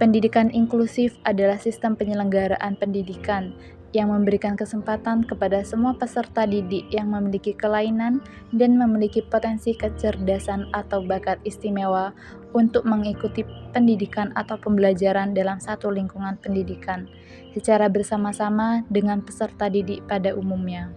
Pendidikan inklusif adalah sistem penyelenggaraan pendidikan yang memberikan kesempatan kepada semua peserta didik yang memiliki kelainan dan memiliki potensi kecerdasan atau bakat istimewa untuk mengikuti pendidikan atau pembelajaran dalam satu lingkungan pendidikan secara bersama-sama dengan peserta didik pada umumnya.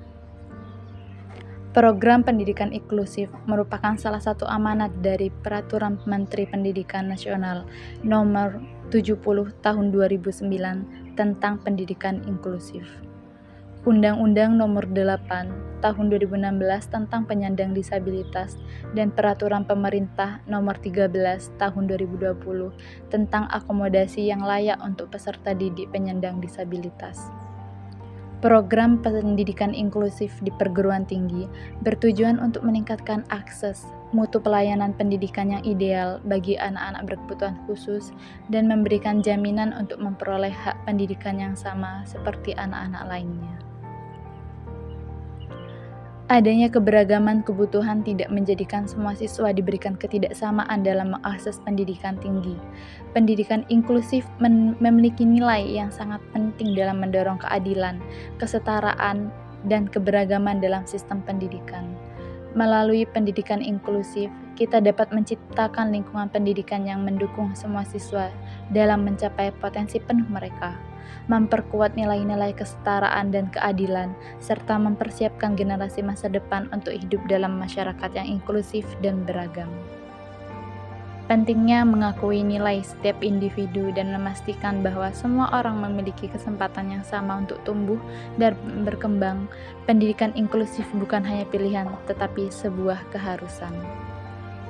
Program pendidikan inklusif merupakan salah satu amanat dari Peraturan Menteri Pendidikan Nasional Nomor 70 Tahun 2009 tentang pendidikan inklusif. Undang-Undang Nomor 8 Tahun 2016 tentang penyandang disabilitas dan Peraturan Pemerintah Nomor 13 Tahun 2020 tentang akomodasi yang layak untuk peserta didik penyandang disabilitas. Program pendidikan inklusif di perguruan tinggi bertujuan untuk meningkatkan akses mutu pelayanan pendidikan yang ideal bagi anak-anak berkebutuhan khusus dan memberikan jaminan untuk memperoleh hak pendidikan yang sama seperti anak-anak lainnya. Adanya keberagaman kebutuhan tidak menjadikan semua siswa diberikan ketidaksamaan dalam mengakses pendidikan tinggi. Pendidikan inklusif memiliki nilai yang sangat penting dalam mendorong keadilan, kesetaraan, dan keberagaman dalam sistem pendidikan. Melalui pendidikan inklusif, kita dapat menciptakan lingkungan pendidikan yang mendukung semua siswa dalam mencapai potensi penuh mereka, memperkuat nilai-nilai kesetaraan dan keadilan, serta mempersiapkan generasi masa depan untuk hidup dalam masyarakat yang inklusif dan beragam. Pentingnya mengakui nilai setiap individu dan memastikan bahwa semua orang memiliki kesempatan yang sama untuk tumbuh dan berkembang. Pendidikan inklusif bukan hanya pilihan, tetapi sebuah keharusan.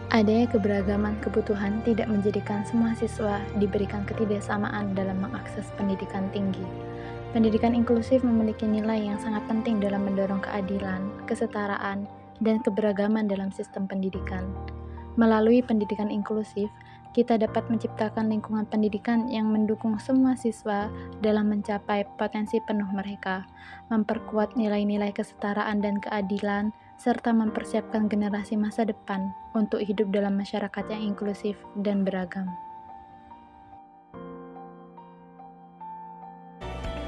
Adanya keberagaman kebutuhan tidak menjadikan semua siswa diberikan ketidaksamaan dalam mengakses pendidikan tinggi. Pendidikan inklusif memiliki nilai yang sangat penting dalam mendorong keadilan, kesetaraan, dan keberagaman dalam sistem pendidikan. Melalui pendidikan inklusif, kita dapat menciptakan lingkungan pendidikan yang mendukung semua siswa dalam mencapai potensi penuh mereka, memperkuat nilai-nilai kesetaraan dan keadilan, serta mempersiapkan generasi masa depan untuk hidup dalam masyarakat yang inklusif dan beragam.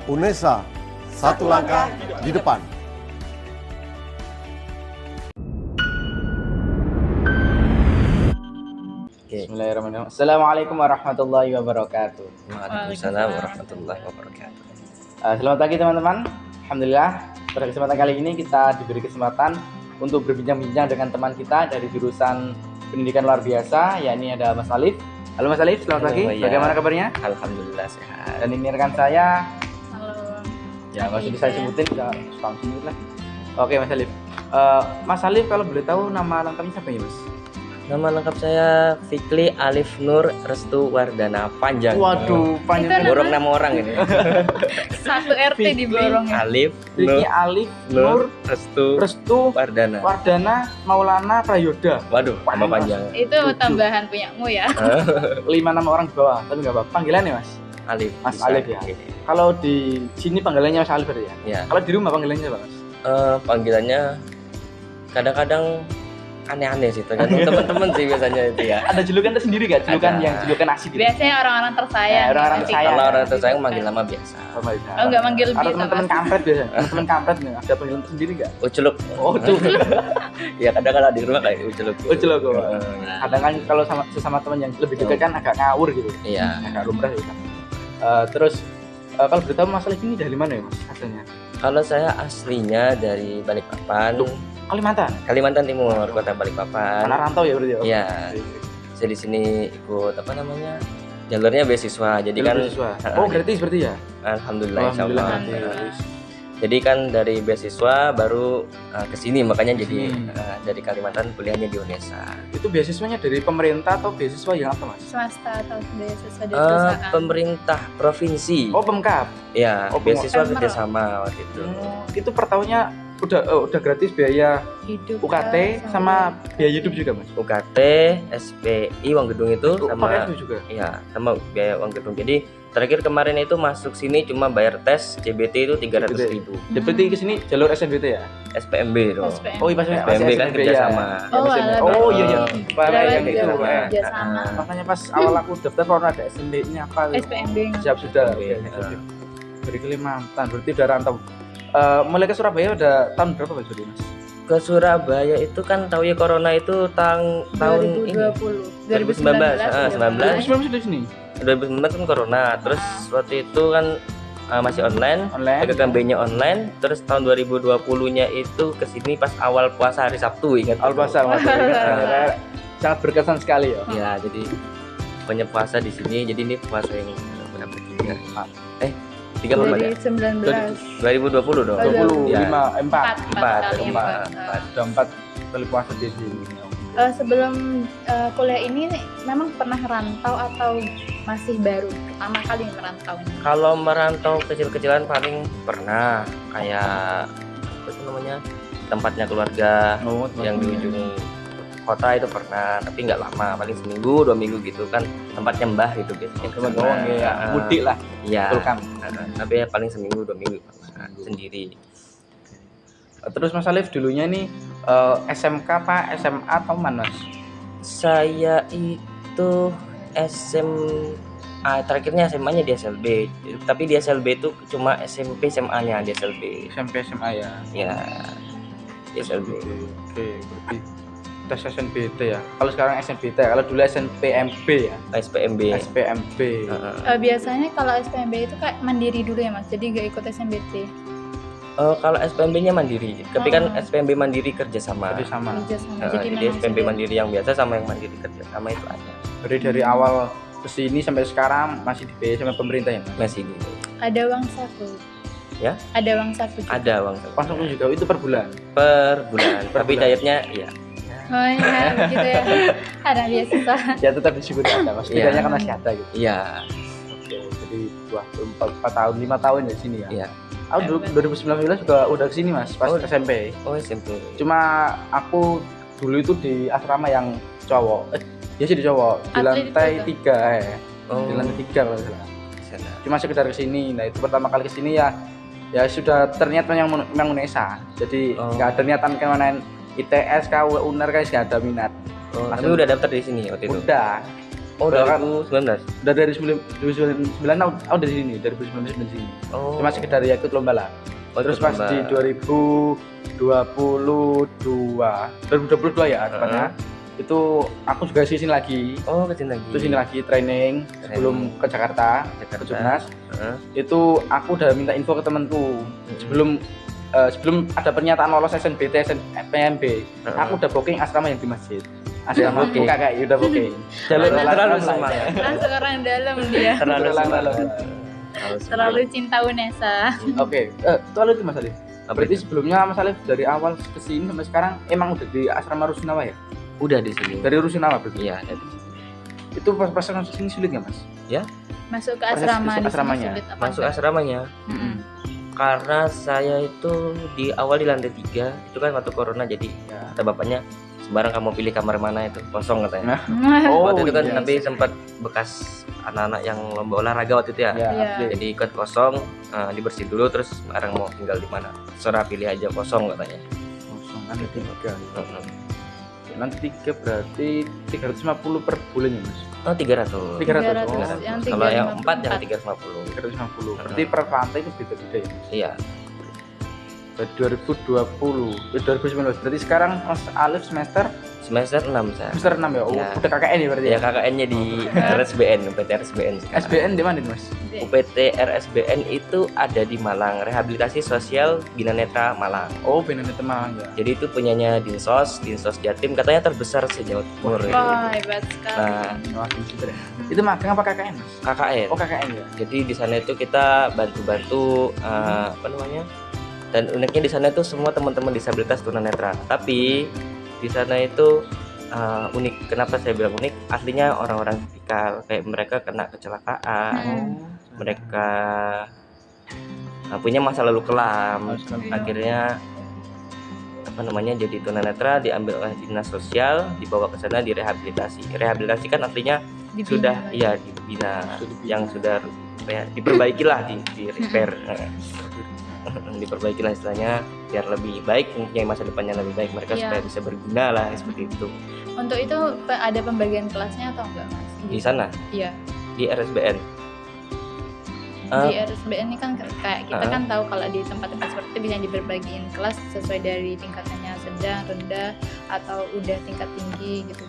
UNESA, satu langkah di depan. Bismillahirrahmanirrahim. Assalamualaikum warahmatullahi wabarakatuh. Waalaikumsalam warahmatullahi wabarakatuh. Selamat pagi teman-teman. Alhamdulillah, pada kesempatan kali ini kita diberi kesempatan untuk berbincang-bincang dengan teman kita dari jurusan pendidikan luar biasa, yakni ada Mas Alif. Halo Mas Alif, selamat pagi. Ya. Bagaimana kabarnya? Alhamdulillah sehat. Dan ini rekan saya. Halo. Ya, nggak usah saya sebutin, udah langsung lah. Oke Mas Alif. Mas Alif, kalau boleh tahu nama lengkapnya siapa ya Mas? Nama lengkap saya Fikri Alif Nur Restu Wardana, panjang. Waduh, panjang. Borong nama orang ini. Satu RT diborong ya. Alif Fikri Alif Nur Restu Wardana Wardana. Maulana Prayoda. Waduh, nama panjang. Itu tambahan punyamu ya. 5 nama orang di bawah, tapi nggak apa-apa. Panggilannya Mas? Alif. Mas bisa. Alif ya. Oke. Kalau di sini panggilannya Mas Alif ya? Ya. Kalau di rumah panggilannya apa Mas? Panggilannya kadang-kadang aneh-aneh sih, tergantung teman-teman sih biasanya itu ya. Ada julukan tersendiri nggak? Julukan Ada. yang julukan asik gitu? Biasanya orang-orang tersayang. Orang-orang nanti. tersayang. Kalau orang tersayang manggil nama biasa. Oh, nggak manggil Ada lebih, teman-teman Mas. kampret biasanya. Teman kampret nih, ada panggilan tersendiri nggak? Uculuk. Oh, tuh. Ya kadang-kadang di rumah kayak uculuk. Uculuk. Ya. Kadang kan kalau sama sesama teman yang lebih dekat kan agak ngawur gitu. Iya. Agak lumrah gitu. Terus kalau beritahu Mas Alif ini dari mana ya Mas asalnya? Kalau saya aslinya dari Balikpapan. Tuh. Kalimantan Timur, Kota Balikpapan. Anak rantau ya berarti ya? Iya. Saya di sini ikut apa namanya? Jalurnya beasiswa. Jadi kan Beasiswa. Oh, gratis berarti ya? alhamdulillah insyaallah. Gratis. Jadi kan dari beasiswa baru ke sini, makanya jadi Hmm. dari Kalimantan kuliahnya di UNESA. Itu beasiswanya dari pemerintah atau beasiswa yang apa Mas? Swasta atau beasiswa dari perusahaan. Pemerintah provinsi. Oh, Pemkab. Ya, Oh, beasiswa Pemkab. kerjasama waktu itu. Itu per tahunnya udah gratis biaya Hidup UKT ya, sama biaya hidup juga Mas. UKT, SPI uang gedung itu sama Pakai SPI juga. iya, sama biaya uang gedung. Jadi terakhir kemarin itu masuk sini cuma bayar tes CBT itu 300.000. Berarti ke sini jalur SNBT ya? SPMB dong. SPM. Oh iya Mas, SPMB kan kerja sama. Oh, alah, Oh iya iya. berarti. Pak Lewat kayak gitu. jalur Pak. kerja sama. Makanya pas awal aku daftar kalau ada SNB-nya apa SPMB. siap sudah. SPMB, Oke. Dari Kalimantan berarti udah rantau. Mulai ke Surabaya udah tahun berapa Mas Budi, Mas? Ke Surabaya itu kan tahu ya corona itu tahun ini 2020. 2019, 19. 2019 di sini 2019 kan corona. Terus waktu itu kan masih online. online. PKKMB-nya online. Terus tahun 2020-nya itu ke sini pas awal puasa hari Sabtu, ingat Awal puasa Mas. Sangat berkesan sekali ya. Ya, jadi banyak puasa di sini. Jadi ini puasa yang berapa? 3 apa ya? 2019. 2020 dong. Oh, 20, Ya. 5, 4. Empat. Udah 4 kali puasa di sini. Sebelum kuliah ini memang pernah rantau atau masih baru pertama kali merantau ini? Kalau merantau kecil-kecilan paling pernah kayak apa itu namanya? Tempatnya keluarga Oh, yang di ujung kota itu pernah, tapi nggak lama, paling seminggu 2 minggu gitu kan, tempatnya mbah gitu biasanya. Cuma doang ya, mudik lah. Iya. Betul kan. Tapi ya paling seminggu 2 minggu pernah sendiri. Terus Mas Alif dulunya nih SMK apa SMA atau mana Mas? Saya itu SMA, terakhirnya SMA-nya di SLB, tapi di SLB itu cuma SMP SMA-nya di SLB. SMP SMA ya. Ya, di SLB. Oke, berarti tes SNBT ya. Kalau sekarang SNBT ya. Kalau dulu SNPMB ya. SPMB. SPMB. Biasanya kalau SPMB itu kayak mandiri dulu ya Mas, jadi nggak ikut SMBT. Kalau SPMB-nya mandiri, tapi kan Oh. SPMB mandiri kerjasama. Jadi sama. Kerja sama. Jadi memang SPMB sudah- mandiri yang biasa sama yang mandiri kerjasama itu ada. Berarti dari awal kesini sampai sekarang masih dibiayai sama pemerintah ya Mas? Masih gitu. Ada uang saku. Ya? Ada uang saku juga. Ada uang Langsung juga itu per bulan. per bulan. Per Tapi bulan. dietnya ya. Oh iya, begitu ya. Ada biasa. Ya tetap disyukuri ada Mas. Iya. Bedanya kan masih ada gitu. Iya. Oke, jadi wah 4 tahun, 5 tahun ya sini ya. Iya. Aku dulu 2019 juga udah kesini Mas, pas Oh. SMP. Oh, SMP. Cuma aku dulu itu di asrama yang cowok. Ya sih di cowok, di Atlet lantai itu 3 Oh, di lantai 3 kalau nggak salah. di sana. Cuma sekedar kesini. Nah itu pertama kali kesini ya sudah terniat yang Unesa. Jadi Oh. nggak ada niatan kemana ITS, KW, UNER kan nggak ada minat. Oh, tapi Langsung- udah daftar di sini waktu itu. Udah, Oh, udah kan. 2019. udah dari 2009 aku dari sini, dari 2019 di sini. Oh. Cuma sekedar ya ikut lomba lah. Oh, Terus ikut pas lomba. di 2022 ya depannya, itu aku juga sini lagi. Oh, ke sini lagi. Terus sini lagi training sebelum ke Jakarta, ke Jakarta. Jurnas. Heeh. Itu aku udah minta info ke temanku sebelum ada pernyataan lolos SNBT, SNPMB. Aku udah booking asrama yang di masjid. Asrama booking. KKI udah booking. Jalur Terlalu langsung lah. semangat. Langsung orang dalam dia. Terlalu Jalur semangat. langsung. Terlalu cinta Unesa. Oke, itu Alif Mas Alif. Apa Berarti itu? sebelumnya Mas Alif dari awal ke sini sampai sekarang emang udah di asrama Rusunawa ya? Udah di sini. Dari Rusunawa berarti. Iya, dari Itu pas masuk sini sulit nggak Mas? Masuk ke Proses asrama di sini asramanya. sulit apa masuk enggak? asramanya. Mm-mm. Karena saya itu di awal di lantai 3 itu kan waktu corona, jadi Ya. kata bapaknya sembarang kamu pilih kamar mana itu kosong katanya. Oh, Waktu itu kan iya. tapi sempat bekas anak-anak yang lomba olahraga waktu itu ya. Ya, Iya. asli. Jadi ikut kosong, dibersihin dulu terus sekarang mau tinggal di mana. Serah pilih aja kosong katanya. Kosong kan ada 3. Heeh. Nanti 3 berarti 350 per bulan ya Mas? Oh, 300. 300. 300. Yang Kalau yang 4 yang 350. 350. 350. Berarti per lantai itu beda-beda ya Mas? Iya. Dari 2020, 2019. Berarti sekarang Mas Alif semester Semester 6 saya. semester 6 ya? Oh, Ya. udah KKN ya berarti Ya ya? KKN-nya di RSBN, UPT RSBN sekarang. SBN di mana itu Mas? UPT RSBN itu ada di Malang, Rehabilitasi Sosial Bina Netra Malang. Oh, benar Malang ya. Jadi itu punyanya Dinsos Jatim, katanya terbesar se-Jawa Timur. Wah, hebat sekali. Nah, Wah, pinter ya. Itu magang apa KKN Mas? KKN. Oh, KKN ya. Jadi di sana itu kita bantu-bantu apa namanya? Dan uniknya di sana itu semua teman-teman disabilitas tunanetra. Tapi di sana itu unik. Kenapa saya bilang unik? Aslinya orang-orang tipikal, kayak mereka kena kecelakaan, mereka punya masa lalu kelam. Masa lalu kelam. Akhirnya jadi tunanetra diambil oleh dinas sosial, dibawa ke sana direhabilitasi. Rehabilitasi kan artinya Dibina. sudah dibina, yang sudah diperbaiki lah, di repair. Diperbaiki lah istilahnya biar lebih baik, mempunyai masa depannya lebih baik, mereka Iya. supaya bisa berguna lah seperti itu. Untuk itu ada pembagian kelasnya atau enggak Mas? Di sana Iya. di RSBN. Di RSBN ini kan kayak kita Ah. kan tahu kalau di tempat-tempat seperti itu bisa diberbagiin kelas sesuai dari tingkatannya, sedang, rendah, atau udah tingkat tinggi gitu.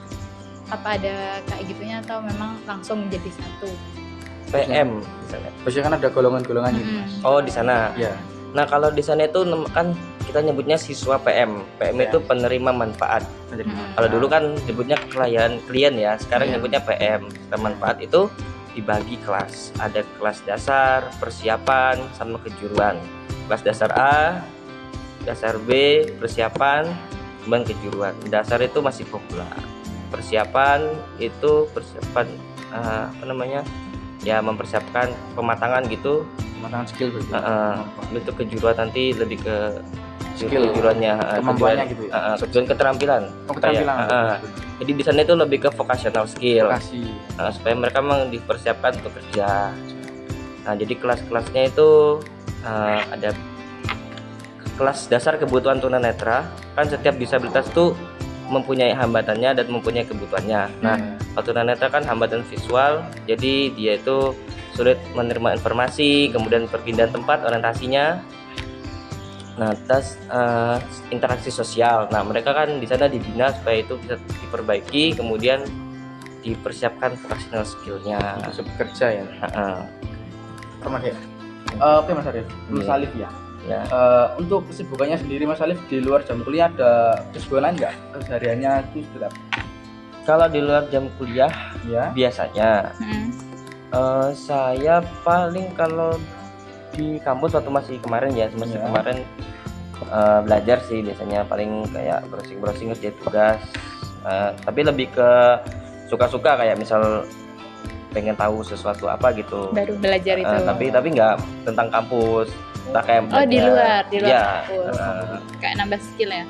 Apa ada kayak gitunya atau memang langsung menjadi satu? PM misalnya. Biasanya kan ada golongan-golongan gitu. Mm-mm. Oh, di sana. Iya. Nah, kalau di sana itu kan kita nyebutnya siswa PM. PM itu penerima manfaat. Kalau dulu kan nyebutnya klien ya, sekarang Iya. nyebutnya PM. Penerima manfaat itu dibagi kelas. Ada kelas dasar, persiapan, sama kejuruan. Kelas dasar A, dasar B, persiapan, kemudian kejuruan. Dasar itu masih populer. Persiapan itu persiapan ya mempersiapkan pematangan gitu. Pematangan skill berarti. Untuk kejuruan nanti lebih ke Skill. kejuruannya, Kemampuannya gitu ya? kejuruan keterampilan. Oh, keterampilan. Jadi di sana itu lebih ke vocational skill. Kasih. Supaya mereka memang dipersiapkan untuk kerja. Nah, jadi kelas-kelasnya itu ada kelas dasar kebutuhan tunanetra. Kan setiap disabilitas itu mempunyai hambatannya dan mempunyai kebutuhannya. Nah, kalau tunanetra kan hambatan visual, jadi dia itu sulit menerima informasi, kemudian perpindahan tempat orientasinya. Nah, tes interaksi sosial. Nah, mereka kan di sana dibina supaya itu bisa diperbaiki, kemudian dipersiapkan vocational skill-nya. Untuk bekerja ya. Sama ya. Oke Mas Arif. Mas Iya. Alif ya. Ya. Untuk kesibukannya sendiri Mas Alif di luar jam kuliah ada kesibukan lain nggak? Kesehariannya itu tetap. Kalau di luar jam kuliah Ya. biasanya Mm-mm. saya paling kalau di kampus waktu masih kemarin ya, semester Iya. kemarin belajar sih biasanya, paling kayak browsing ngerjain tugas. Tapi lebih ke suka-suka, kayak misal pengen tahu sesuatu apa gitu. Baru belajar itu. Tapi nggak tentang kampus. Kita kayak Oh, di luar ya, kampus. Kayak nambah skill ya.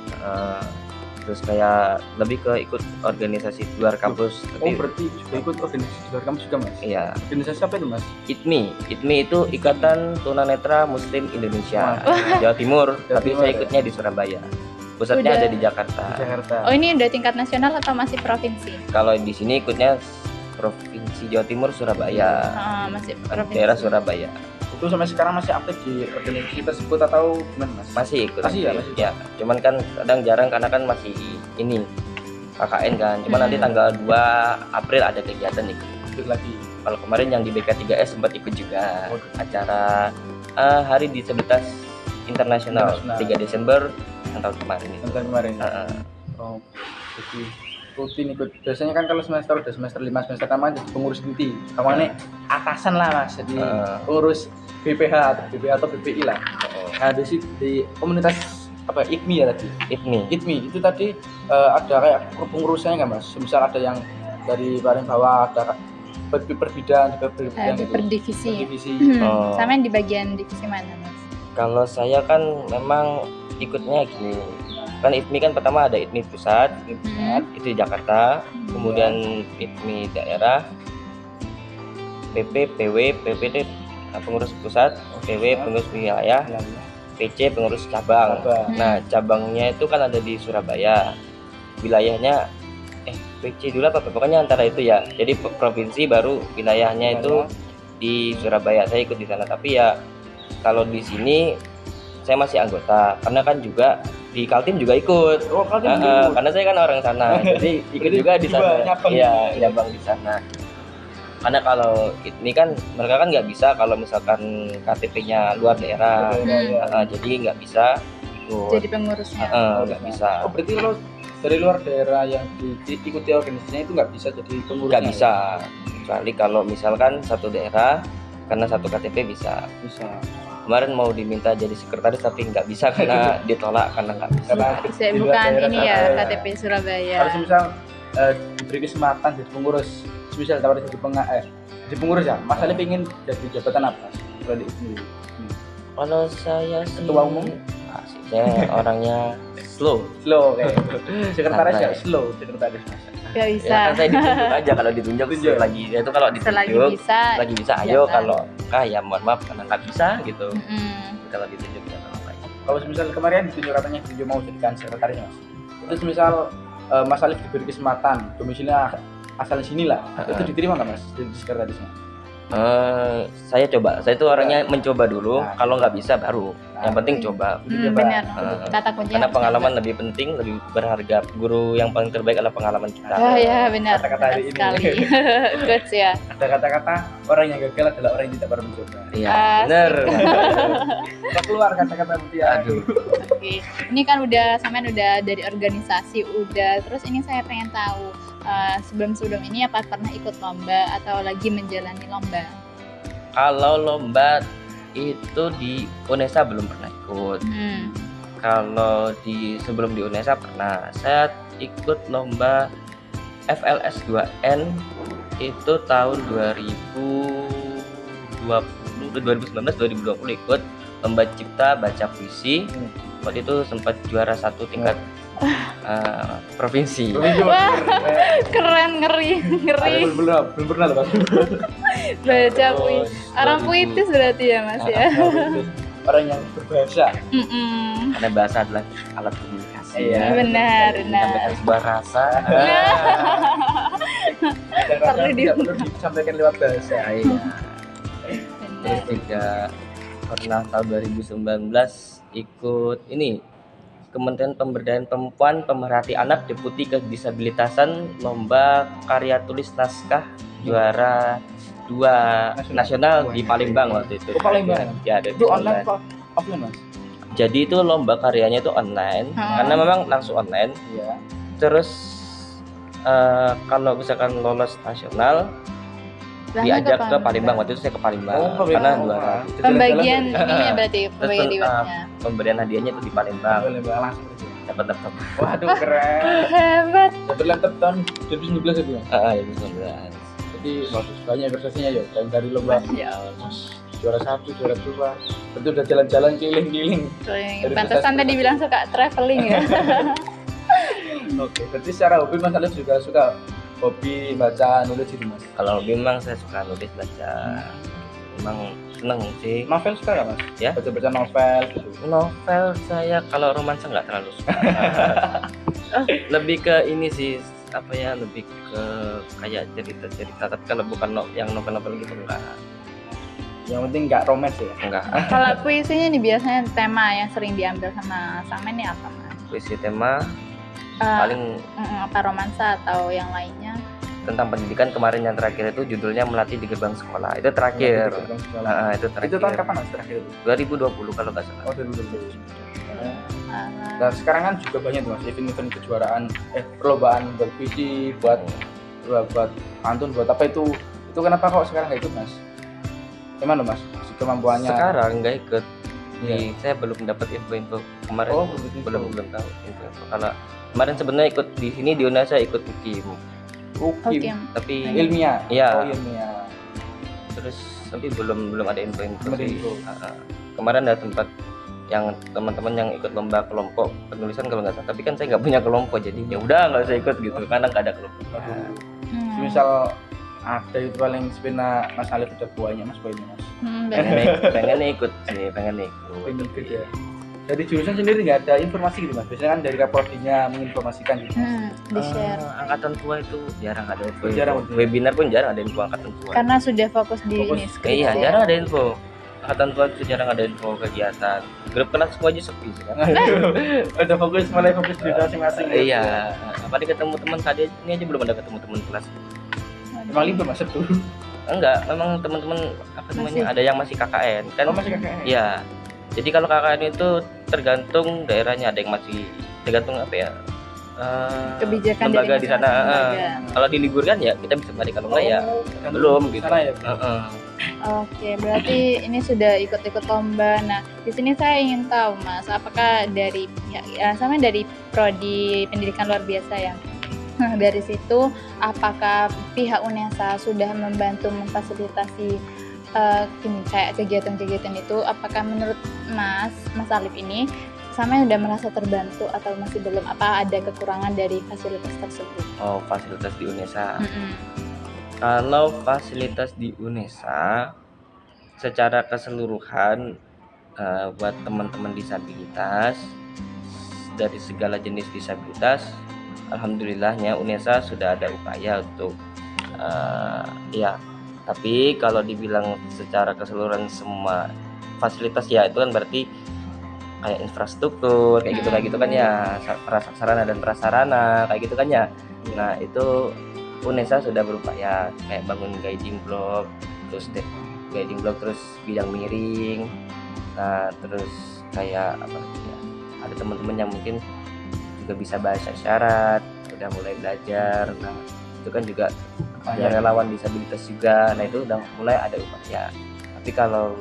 terus kayak lebih ke ikut organisasi di luar kampus. Oh berarti juga ikut organisasi di luar kampus juga Mas? Iya. Organisasi apa itu Mas? ITMI itu Ikatan Tunanetra Muslim Indonesia Jawa Timur, tapi Timur, saya ya? ikutnya di Surabaya. Pusatnya Udah. ada di Jakarta. Di Jakarta. Oh, ini udah tingkat nasional atau masih provinsi? Kalau di sini ikutnya Provinsi Jawa Timur Surabaya, Masih daerah provinsi. Surabaya. Itu sampai sekarang masih aktif di organisasi tersebut atau gimana Mas? Masih ikut. Masih ya, masih. Ya, cuman kan kadang jarang karena kan masih ini KKN kan. Cuman nanti tanggal 2 April ada kegiatan nih. Ikut lagi. Kalau kemarin yang di BK3S sempat ikut juga Oh. acara Hari Disabilitas Internasional 3 Desember yang tahun kemarin itu. Tentang kemarin. Heeh. Oh, jadi rutin ikut. Biasanya kan kalau semester udah semester 5 semester 6 jadi pengurus inti. Kawannya atasan lah Mas. Jadi pengurus BPH atau BPI lah. Nah, di komunitas apa IKMI ya tadi? IKMI itu tadi ada kayak pengurusannya nggak Mas? Misal ada yang dari paling bawah, ada per bidang, Di per divisi. divisi. Sama yang di bagian divisi mana, Mas? Kalau saya kan memang ikutnya gini. Kan ITMI kan pertama ada ITMI pusat, itu di Jakarta, kemudian ITMI daerah, PP, PW, PPD pengurus pusat, PW pengurus wilayah, PC pengurus cabang. Nah, cabangnya itu kan ada di Surabaya. Wilayahnya PC dulu apa pokoknya antara itu ya. Jadi provinsi baru wilayahnya itu di Surabaya. Saya ikut di sana, tapi ya kalau di sini saya masih anggota karena kan juga di Kaltim juga ikut. Oh, Kaltim juga ikut. Karena saya kan orang sana. Jadi ikut juga di sana. Iya, nyabang di sana. Karena kalau ini kan mereka kan nggak bisa kalau misalkan KTP-nya luar daerah, jadi nggak bisa ikut. Jadi pengurusnya. Nggak bisa. Oh, berarti kalau dari luar daerah yang diikuti organisasinya itu nggak bisa jadi pengurus? Nggak bisa, kecuali kalau misalkan satu daerah karena satu KTP bisa. Kemarin mau diminta jadi sekretaris tapi nggak bisa karena ditolak karena nggak bisa. Bukan ini ya KTP Surabaya. Harus misal diberi kesempatan jadi pengurus, misal tawarin jadi pengurus ya. Mas Ali pengen jadi jabatan apa? Kalau di ini. Kalau saya sih Ketua umum? Enggak sih, saya orangnya slow. Slow kayak. Sekretaris ya Santai. slow, sekretaris Mas. Gak bisa. Ya kan saya ditunjuk aja kalau ditunjuk Tunjuk. lagi. Ya itu kalau Selagi ditunjuk bisa. lagi bisa ayo, jalan. kalau enggak ya mohon maaf karena nggak bisa gitu. Mm-mm. Kalau ditunjuk ya kalau enggak. Kalau misal kemarin ditunjuk katanya ditunjuk mau jadikan sekretaris Mas. Terus misal Mas Alif diberi kesempatan domisilinya asal sini lah, itu diterima nggak Mas jadi sekretarisnya? Saya coba. Saya itu orangnya mencoba dulu. Nah. Kalau nggak bisa baru. Yang penting coba. Benar. Nah, Kata kuncinya Karena harus pengalaman coba. lebih penting, lebih berharga. Guru yang paling terbaik adalah pengalaman kita. Oh ya benar. Kata-kata Benar hari ini. sekali. Coach ya. Ada kata-kata orang yang gagal adalah orang yang tidak pernah mencoba. Iya, Asik. benar. Kita keluar kata-kata mutia. Aduh. Oke. Ini kan sampean udah dari organisasi udah. Terus ini saya pengen tahu sebelum ini apa pernah ikut lomba atau lagi menjalani lomba? Kalau lomba itu di UNESA belum pernah ikut. Kalau sebelum di UNESA pernah. Saya ikut lomba FLS 2N itu tahun 2019 ikut lomba cipta baca puisi. Waktu itu sempat juara 1 tingkat provinsi. Wah, keren, ngeri. Belum pernah loh Mas. Baca puisi. Orang puitis berarti ya Mas ya. Orang yang berbahasa. Mm-mm. Karena bahasa adalah alat komunikasi. Iya. Benar. Menyampaikan sebuah rasa. Dan rasa Perlu tidak perlu disampaikan lewat bahasa. Iya. Benar. Terus juga pernah tahun 2019 ikut ini Kementerian Pemberdayaan Perempuan Pemerhati Anak Deputi Kedisabilitasan lomba karya tulis naskah juara 2 nasional di Palembang waktu itu. Oh, Palembang. Ya, ada di Itu online online. apa offline Mas? Jadi itu lomba karyanya itu online karena memang langsung online. Iya. Terus kalau misalkan lolos nasional Lahnya diajak ke kapan? Palembang, waktu itu saya ke Palembang Oh, Palembang. karena juara. Pembagian ininya berarti pembagian Terus, rewardnya. Pemberian hadiahnya itu di Palembang, Palembang langsung aja. dapat laptop. Waduh keren. Hebat. Dapat laptop tahun 2019 itu Mas. Ya 2019. Jadi bagus banyak prestasinya ya. Dan dari lomba Ya Allah. juara 1, juara 2. Berarti udah jalan-jalan keliling-keliling. Dari Pantesan tadi bilang suka traveling ya. Oke, berarti secara hobi Mas Alif juga suka hobi baca nulis gitu Mas. Kalau memang saya suka nulis baca, memang seneng sih. Novel suka nggak Mas? Ya. Baca-baca novel gitu. Novel saya kalau romansa nggak terlalu suka. Lebih ke ini sih, apa ya, lebih ke kayak cerita-cerita. Tapi kalau bukan yang novel-novel gitu enggak. Yang penting nggak romance ya. Enggak. Kalau puisinya nih biasanya tema yang sering diambil sama ini apa Mas? Puisi tema Eh, paling apa romansa atau yang lainnya? tentang pendidikan kemarin yang terakhir itu judulnya Melati di Gerbang Sekolah. Itu terakhir. Itu terakhir. Itu tahun kapan Mas terakhir itu? 2020 kalau nggak salah. Oh 2020. Ah, Nah sekarang kan juga banyak tuh Mas event-event kejuaraan, perlombaan buat puisi, buat pantun, buat apa itu kenapa kok sekarang nggak ikut Mas? Gimana Mas? Kemampuannya? Sekarang nggak ikut. Iya. Saya belum dapat info kemarin. Oh, belum tahu info. Kalau kemarin sebenarnya ikut di sini di UNESA ikut UKIM, Oke. tapi Ilmiah. Iya. Oh ilmiah. terus tapi belum ada info Belum ada sih. info. Kemarin ada tempat yang teman-teman yang ikut lomba kelompok penulisan kalau nggak salah, tapi kan saya nggak punya kelompok jadi ya udah nggak usah ikut gitu karena nggak ada kelompok. Aduh. Hmm. Misal ada itu paling sepena Mas Alif udah buahnya Mas poinnya Mas. pengen ikut sih, pengen ikut. Pengen ikut ya. Dari jurusan sendiri nggak ada informasi gitu Mas. Biasanya kan dari Kaprodinya menginformasikan gitu Mas. Di share. Angkatan tua itu jarang ada info. Jarang. Webinar pun jarang ada info angkatan tua. Karena sudah fokus di Fokus. ini skripsi. Iya, jarang ada info. Angkatan tua itu jarang ada info kegiatan. Grup kelas semua aja sepi sekarang. Udah mulai fokus di masing-masing. Iya, apalagi ketemu teman tadi ini aja belum ada ketemu teman kelas. Emang libur Mas Sabtu. Enggak, memang teman-teman apa namanya Masih. ada yang masih KKN kan. Oh masih kakek. Iya. Jadi kalau KKN itu tergantung daerahnya, ada yang masih tergantung apa ya? Kebijakan lembaga dari di sana. masing-masing lembaga. Kalau diliburkan ya kita bisa balik, kalau enggak ya belum gitu. Sana ya. Oke, berarti ini sudah ikut-ikut lomba. Nah, di sini saya ingin tahu, Mas, apakah dari pihak sama dari prodi pendidikan luar biasa ya? Nah, dari situ, apakah pihak UNESA sudah membantu memfasilitasi kayak kegiatan-kegiatan itu? Apakah menurut Mas Alif ini sampean udah merasa terbantu atau masih belum? Apa ada kekurangan dari fasilitas tersebut? Oh, fasilitas di UNESA. Mm-mm. Kalau fasilitas di UNESA secara keseluruhan buat teman-teman disabilitas dari segala jenis disabilitas, alhamdulillahnya UNESA sudah ada upaya untuk ya. Tapi kalau dibilang secara keseluruhan semua fasilitas ya itu kan berarti kayak infrastruktur kayak gitu kan ya, sarana dan prasarana kayak gitu kan ya. Nah itu UNESA sudah berupaya kayak bangun guiding block, terus guiding block, terus bidang miring. Nah terus kayak apa ya, ada teman-teman yang mungkin juga bisa bahasa isyarat, udah mulai belajar. Nah itu kan juga ada relawan disabilitas juga. Nah itu udah mulai ada upaya. Tapi kalau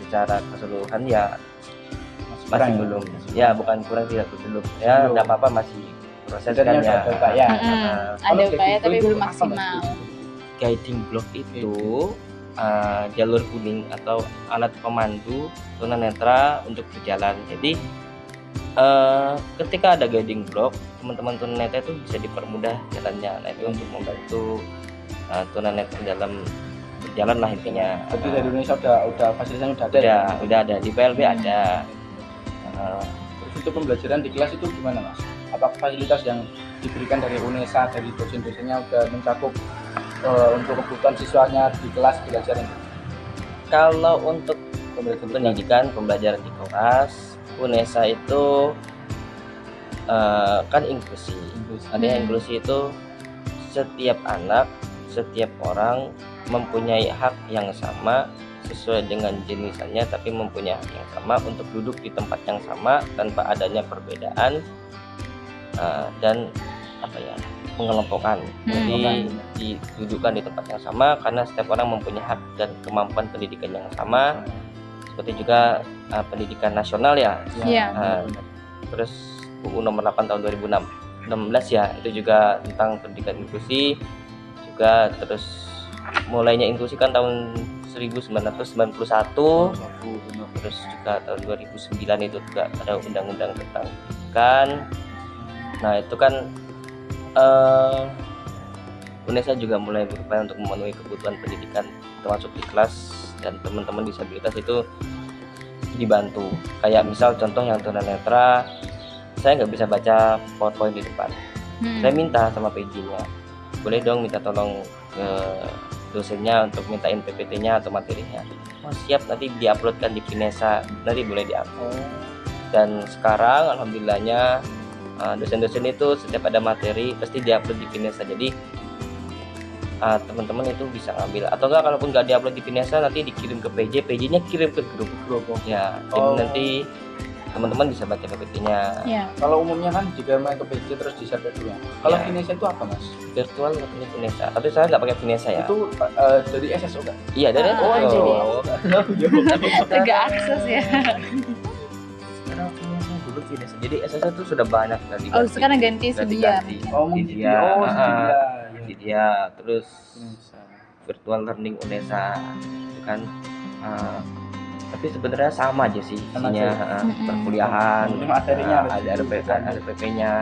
secara keseluruhan ya masih belum. Ya bukan kurang, tidak belum. Ya nggak apa-apa, masih proses kan ya. Ada upaya. Ada upaya tapi belum maksimal. Guiding block itu jalur kuning atau alat pemandu tunanetra untuk berjalan. Jadi ketika ada guiding block, teman-teman tunanetra itu bisa dipermudah jalannya. Nah itu untuk membantu tunanetra dalam berjalan lah intinya. Jadi dari Indonesia udah fasilitasnya udah ada di PLB ada. Terus untuk pembelajaran di kelas itu gimana Mas? Apakah fasilitas yang diberikan dari UNESA, dari dosen-dosennya udah mencakup untuk kebutuhan siswanya di kelas belajar ini? Kalau untuk pembelajaran di kelas, UNESA itu kan inklusi. Ada inklusi itu setiap anak, setiap orang mempunyai hak yang sama sesuai dengan jenisnya, tapi mempunyai hak yang sama untuk duduk di tempat yang sama tanpa adanya perbedaan dan apa ya, pengelompokan. Jadi didudukan di tempat yang sama karena setiap orang mempunyai hak dan kemampuan pendidikan yang sama. Seperti juga pendidikan nasional ya. Terus UU nomor 8 tahun 2016 ya, itu juga tentang pendidikan inklusi juga. Terus mulainya inklusi kan tahun 1991, terus juga tahun 2009 itu juga ada undang-undang tentang pendidikan. Nah itu kan UNESA juga mulai berupaya untuk memenuhi kebutuhan pendidikan termasuk di kelas, dan teman-teman disabilitas itu dibantu. Kayak misal contoh yang tunanetra, saya nggak bisa baca PowerPoint di depan. Saya minta sama PJ-nya, boleh dong minta tolong ke dosennya untuk mintain PPT-nya atau materinya. Oh siap, nanti diuploadkan di Kinesa, nanti boleh diupload. Dan sekarang alhamdulillahnya dosen-dosen itu setiap ada materi pasti diupload di Kinesa. Jadi teman-teman itu bisa ngambil, atau enggak kalaupun nggak diupload di Kinesa nanti dikirim ke PJ, PJ-nya kirim ke grup ya. Jadi nanti teman-teman bisa baca PPT-nya. Kalau umumnya kan jika main ke PJ terus di-share ke ya. Kalau Kinesa itu apa Mas? Virtual learning Kinesa, tapi saya nggak pakai Kinesa ya. Itu dari SSO kan? Iya dari Tegak akses ya. Sekarang Kinesa dulu Kinesa. Jadi SSO itu sudah banyak tadi. Sekarang ganti Sedia. Dia terus virtual learning UNESA itu kan tapi sebenarnya sama aja sih isinya, perkuliahan, materinya ada PP-nya.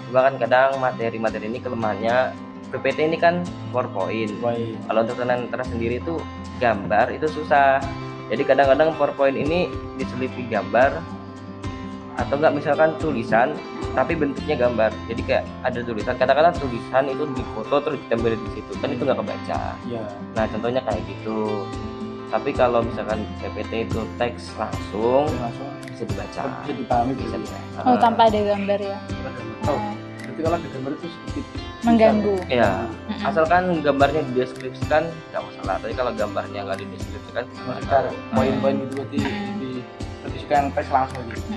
Cuma kan kadang materi-materi ini kelemahannya, PPT ini kan PowerPoint. Kalau untuk tunanetra sendiri itu gambar itu susah. Jadi kadang-kadang PowerPoint ini diselipi gambar atau enggak misalkan tulisan tapi bentuknya gambar. Jadi kayak ada tulisan, katakanlah tulisan itu difoto terus ditempel di situ, kan itu nggak kebaca. Nah contohnya kayak gitu. Tapi kalau misalkan PPT itu teks langsung bisa dibaca, bisa dipahami, bisa tanpa ada gambar ya. Berarti kalau ada gambar itu sedikit mengganggu. Ya, asalkan gambarnya dideskripsikan nggak masalah. Tapi kalau gambarnya nggak dideskripsikan, poin-poin itu berarti lebih suka yang teks langsung gitu.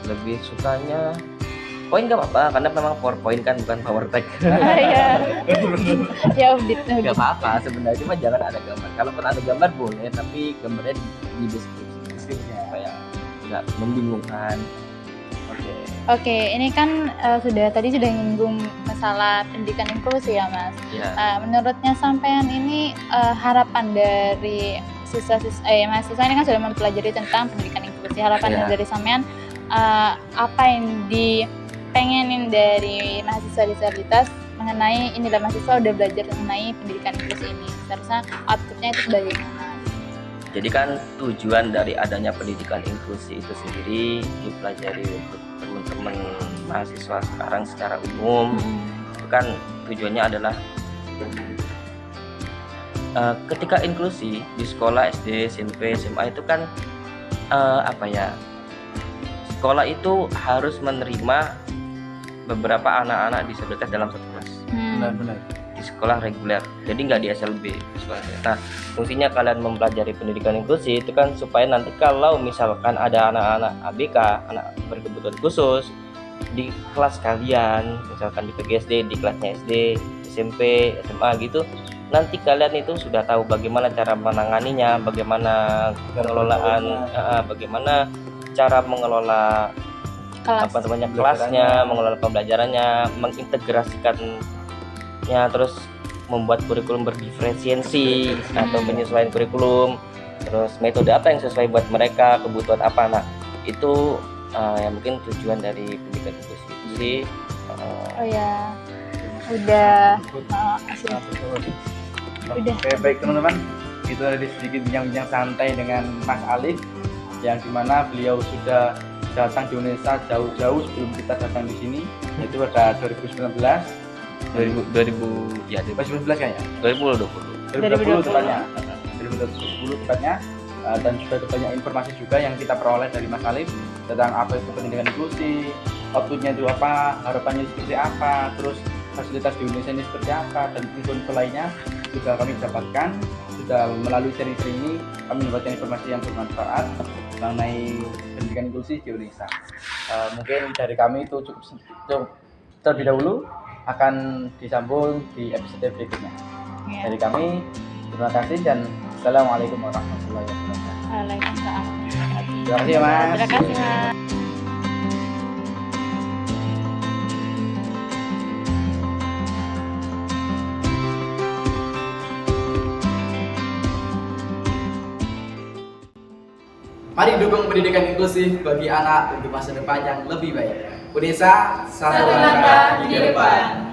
Lebih sukanya poin nggak apa-apa karena memang PowerPoint kan bukan PowerText. Ya nggak apa-apa sebenarnya, cuma jangan ada gambar. Kalaupun ada gambar boleh, tapi gambarnya di deskripsi supaya nggak membingungkan. Oke, ini kan tadi sudah nyinggung masalah pendidikan inklusi ya Mas. Menurutnya sampean ini harapan dari mahasiswa ini kan sudah mempelajari tentang pendidikan inklusi. Harapan dari sampean apa yang dipengenin dari mahasiswa disabilitas mengenai inilah mahasiswa udah belajar mengenai pendidikan inklusi ini, seharusnya outputnya itu bagaimana. Jadi kan tujuan dari adanya pendidikan inklusi itu sendiri dipelajari untuk teman-teman mahasiswa sekarang secara umum. Itu kan tujuannya adalah ketika inklusi di sekolah SD, SMP, SMA itu kan sekolah itu harus menerima beberapa anak-anak disabilitas dalam satu kelas. Benar-benar. Di sekolah reguler, jadi nggak di SLB sekolah. Nah, fungsinya kalian mempelajari pendidikan inklusi itu kan supaya nanti kalau misalkan ada anak-anak ABK, anak berkebutuhan khusus di kelas kalian, misalkan di PGSD, di kelasnya SD, SMP, SMA gitu, nanti kalian itu sudah tahu bagaimana cara menanganinya, bagaimana pengelolaan, bagaimana cara mengelola kelasnya, mengelola pembelajarannya, mengintegrasikannya, terus membuat kurikulum berdiferensiasi atau penyesuaian kurikulum, terus metode apa yang sesuai buat mereka, kebutuhan apa. Nah, itu yang mungkin tujuan dari pendidikan inklusi itu sih. Udah. Oke, baik teman-teman, itu tadi sedikit bincang-bincang santai dengan Mas Alif, yang dimana beliau sudah datang di Indonesia jauh-jauh sebelum kita datang di sini, yaitu pada 2019. 2019 kayaknya 2020 tepatnya 2020 tepatnya, dan juga banyak informasi juga yang kita peroleh dari Mas Alif tentang apa itu pendidikan inklusi, outputnya itu apa, harapannya seperti apa, terus fasilitas di Indonesia ini seperti apa, dan info lainnya juga kami dapatkan. Sudah melalui seri-seri ini kami mendapatkan informasi yang bermanfaat mengenai pendidikan inklusi di Indonesia. Mungkin dari kami itu cukup terlebih dahulu, akan disambung di episode berikutnya. Dari kami, terima kasih dan assalamualaikum warahmatullahi wabarakatuh. Waalaikumsalam. Terima kasih ya, Mas. Terima kasih, Mas. Mari dukung pendidikan inklusif bagi anak untuk masa depan yang lebih baik. Unesa, satu langkah di depan.